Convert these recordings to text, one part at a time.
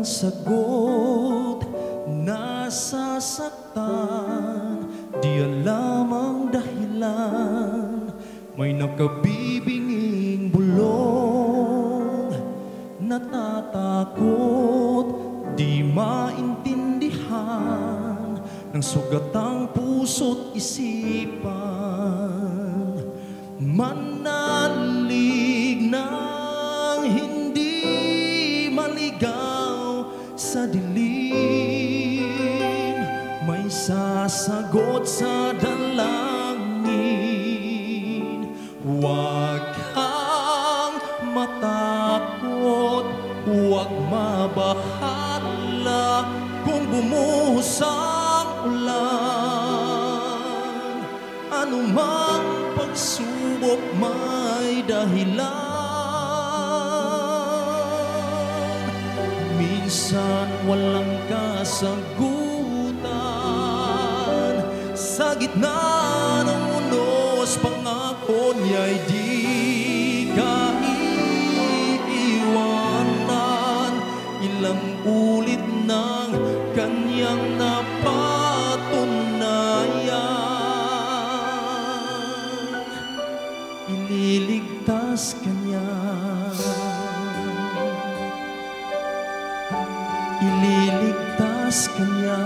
walang sagot, nasasaktan, di alam ang dahilan. May nakabibinging bulong, natatakot, di maintindihan ng sugatang puso't isipan. Manalig ng hindi maligaw sa dilim, may sasagot sa dalangin. Huwag kang matakot, huwag mabahala kung bumuhos ang ulan. Anumang pagsubok may dahilan. Minsan walang kasagutan, sa gitna ng unos pangako niya'y di ka iiwanan. Ilang ulit ng kanyang napatunayan, ililigtas ka niya, ililigtas ka niya.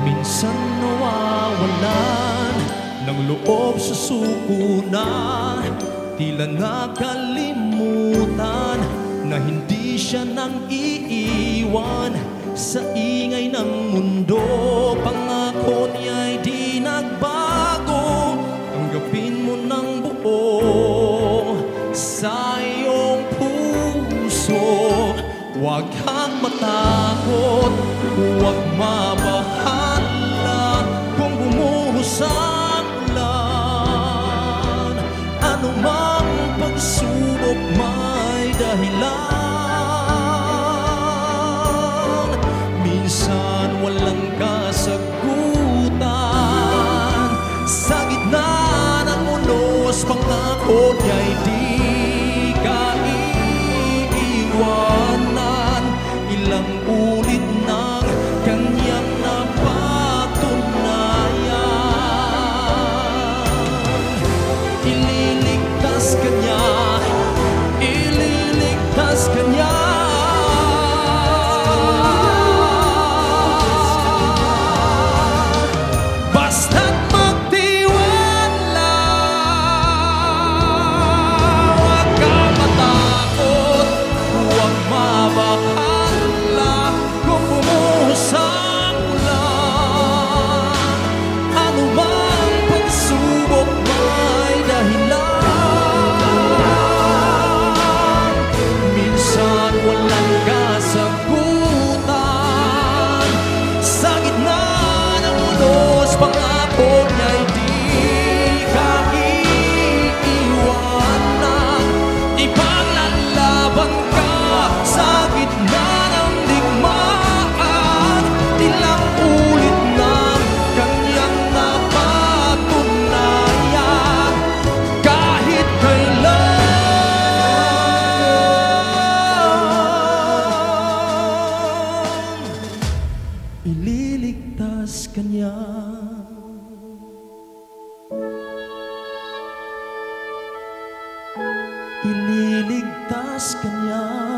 Minsan nawawalan ng loob sa sukunan, tila nakalimutan na hindi siya nang iiwan sa ingay ng mundo. Pangako niya'y di nagbago, tanggapin mo ng buo sa iyong puso. Huwag kang matakot, huwag mabahala kung bumuhos ang ulan. Anumang pagsubok may dahilan. Minsan walang kasagutan, sa gitna ng unos pangako niya'y di ka iiwanan. Ilang ulit ng kanyang napatunayan, ililigtas ka niya, ililigtas ka niya. Basta't magtiwala, huwag kang matakot, huwag mabahala kung bumuhos ang ulan. Anumang pagsubok may dahilan. Minsan walang kasagutan, sa gitna ng unos pangako niya'y di ka iiwanan. Ipaglalaban ka sa gitna ng digmaan. Ilang ulit na kanyang napatunayan, kahit kailan ililigtas ka niya. Ililigtas ka niya.